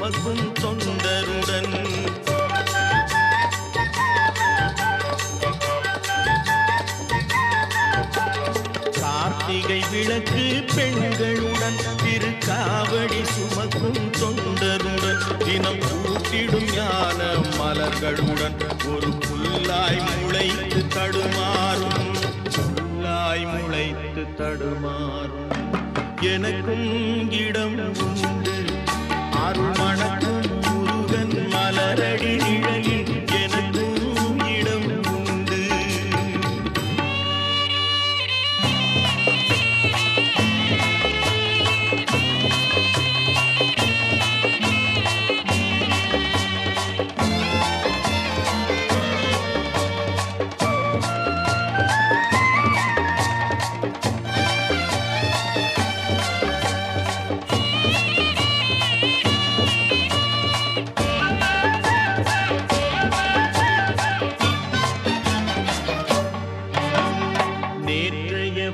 சுமக்கும் தொண்டருடன் கார்த்திகை விளக்கு பெண்களுடன் திருக்காவடி சுமக்கும் தொண்டருடன் தினம் கூட்டிடும் ஞான மலர்களுடன் ஒரு புல்லாய் முளைத்து தடுமாறும் எனக்கும் இடம் உண்டு அருள் மணக்கும் முருகன் மலரடி நிழலில் எனக்கும் இடம் உண்டு.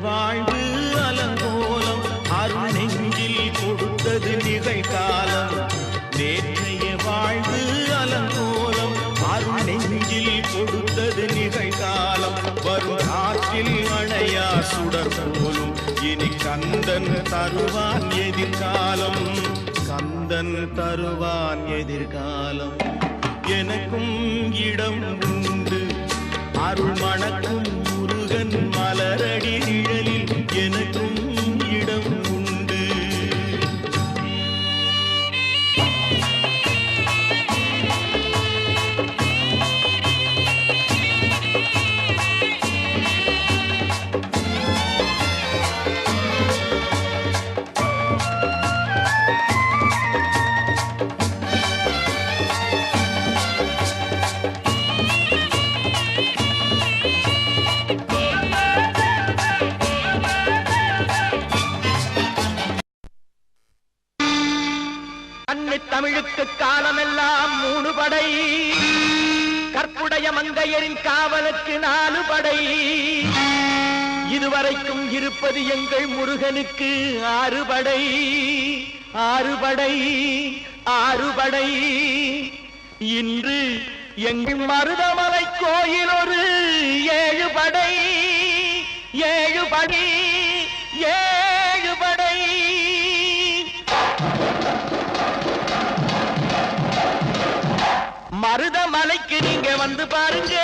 வாழ்வு அலங்கோலம் அருள் நெஞ்சில் கொடுத்தது நிகழ்காலம். நேற்றைய வாழ்வு அலங்கோலம் அருள் நெஞ்சில் கொடுத்தது நிகழ்காலம். வரும் காற்றில் அணையா சுடர் போலும் இனி கந்தன் தருவான் எதிர்காலம். கந்தன் தருவான் எதிர்காலம். எனக்கும் இடம் உண்டு அருள் மணக்கும் முருகன் மலரடி நிழலில் எனக்கும் இடம் உண்டு. தமிழுக்கு காலமெல்லாம் 3 படை, கற்புடைய மங்கையரின் காவலுக்கு 4 படை. இதுவரைக்கும் இருப்பது எங்கள் முருகனுக்கு 6 படை. 6 படை 6 படை. இன்று எங்கள் மருதமலை கோயில் ஒரு 7 படை. 7 படை 7 படை. மருதமலைக்கு நீங்க வந்து பாருங்க,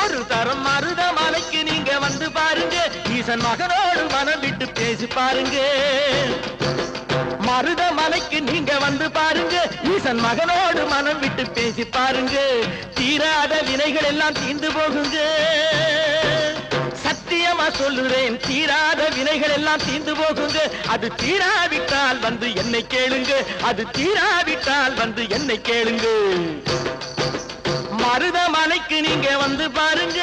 ஒரு தரம் மருதமலைக்கு நீங்க வந்து பாருங்க. ஈசன் மகனோடு மனம் விட்டு பேசி பாருங்க. மருதமலைக்கு நீங்க வந்து பாருங்க, ஈசன் மகனோடு மனம் விட்டு பேசி பாருங்க. தீராத வினைகள் எல்லாம் தீர்ந்து போகுங்க. சத்தியமா சொல்லுறேன், தீராத வினைகள் எல்லாம் தீர்ந்து போகுங்க. அது தீராவிட்டால் வந்து என்னை கேளுங்க. அது தீராவிட்டால் வந்து என்னை கேளுங்க. மருதமலைக்கு நீங்க வந்து பாருங்க.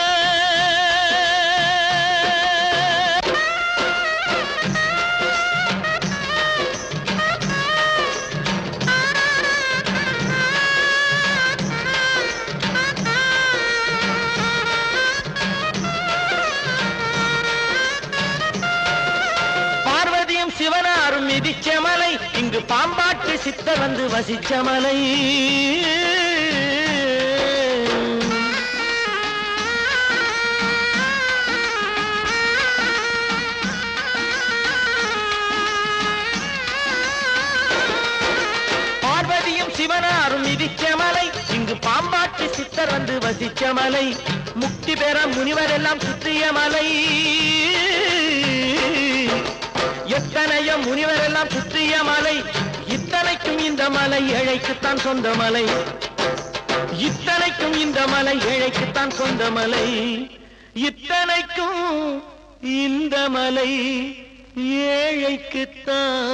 சிவனாரும் மிதிச்ச மலை, இங்கு பாம்பாட்டு சித்தர் வந்து வசிச்ச மலை. பார்வதியும் சிவனாரும் மிதிச்ச மலை, இங்கு பாம்பாட்டு சித்தர் வந்து வசிச்ச மலை. முக்தி பெற முனிவர் எல்லாம் சுற்றிய மலை. எத்தனையோ முனிவர் எல்லாம் சுற்றிய மலை. இத்தனைக்கும் இந்த மலை ஏழைக்குத்தான் சொந்த மலை. இத்தனைக்கும் இந்த மலை ஏழைக்குத்தான் சொந்த மலை. இத்தனைக்கும் இந்த மலை ஏழைக்குத்தான்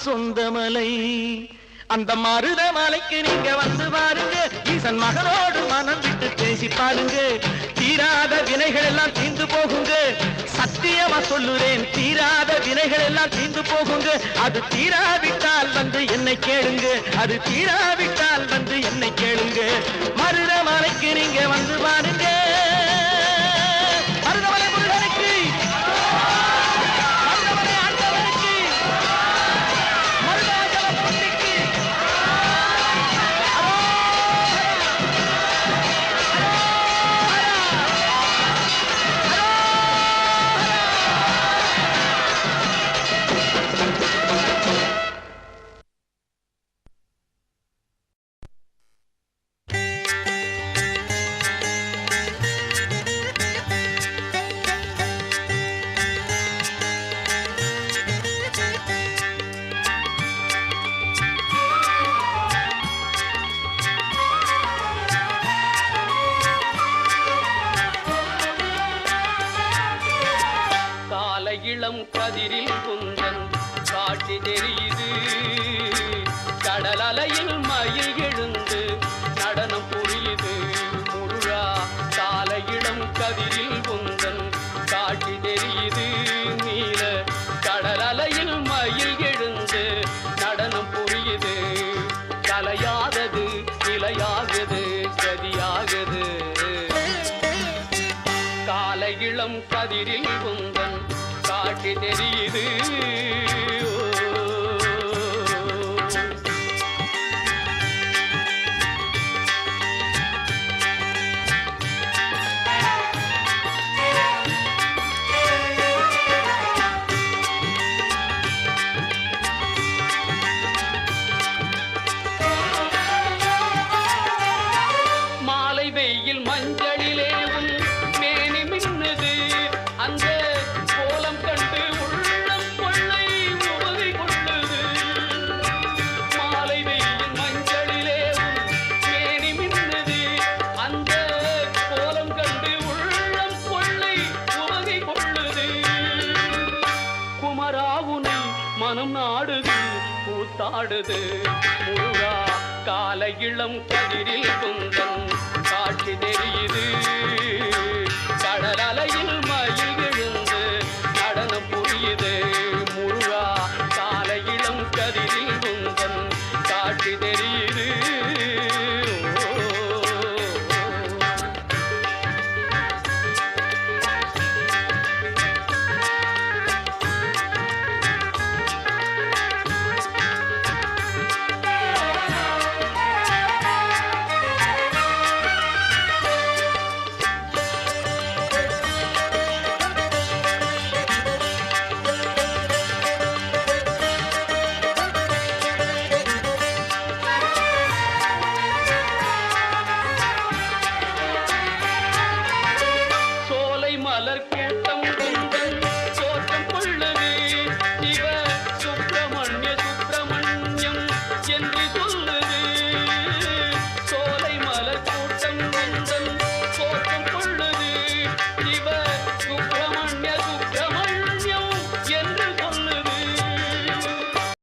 சொந்த மலை. அந்த மருதமலைக்கு நீங்க வந்து பாருங்க, ஈசன் மகனோடு மனம் விட்டு பேசி பாருங்க. தீராத வினைகள் எல்லாம் தீர்ந்து போகுங்க. சத்தியமா சொல்லுறேன், தீராத வினைகள் எல்லாம் தீர்ந்து போகுங்க. அது தீராவிட்டால் வந்து என்னை கேளுங்க. அது தீராவிட்டால் வந்து என்னை கேளுங்க. மருதமலைக்கு நீங்க வந்து பாருங்க. மருதமலை முருகனுக்கு, மருதமலை ஆண்டவனுக்கு, மருதமலை இளம் கதிரில் குந்தன் காட்சி தெரியுது கடல் அலையில் மயில் எழுந்து நடனம் புரியுது முருகா கால இளம் கதிரில் குந்தன் காட்சி தெரியுது நீல கடல் அலையில் மயில் எழுந்து நடனம் புரியுது கலையாதது நிலையாகுது கதியாகுது காலை இளம் கதிரில் குந்தன் காட்சி தெரியுது மாலை வெயில் மஞ்சளிலே உன் மேனி மின்னுது அந்த கோலம் கண்டு உள்ளம் கொள்ளை உவகை கொள்ளுது மாலை வெயில் மஞ்சளிலே உன் மேனி மின்னுது அந்த கோலம் கண்டு உள்ளம் கொள்ளை உவகை கொள்ளுது குமராவுனை மனம் நாடுது கூத்தாடுது முருகா கால இளம் கதிரில்